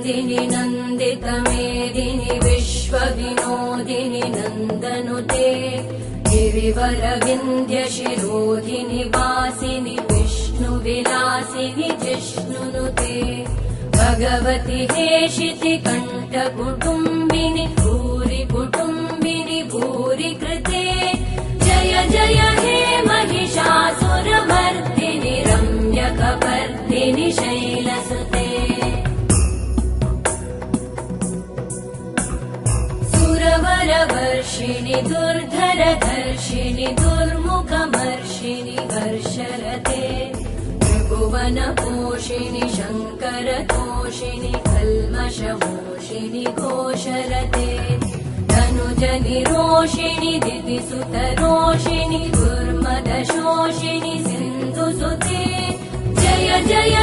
मेदिनि नन्दितमेदिनि विश्वविनोदिनि नन्दनुते गिरिवरविन्द्यशिरोधिनि वासिनि विष्णुविलासिनि जिष्णुनुते भगवति हेशिति कण्ठकुटुम्बिनि भूरि कुटुम्बिनि भूरि कृते जय जय हे महिषासुरमर्दिनि रम्यकपर्दिनि शैलसुते सुरवरवर्षिणि दुर्धरधर्षिणि दुर्मुखमर्षिणि हर्षरते त्रिभुवनपोषिणि शङ्करतोषिणि कल्मषमोषिणि घोषरते धनुजनिरोषिणि दितिसुतरोषिणि दुर्मदशोषिणि सिन्धुसुते जय जय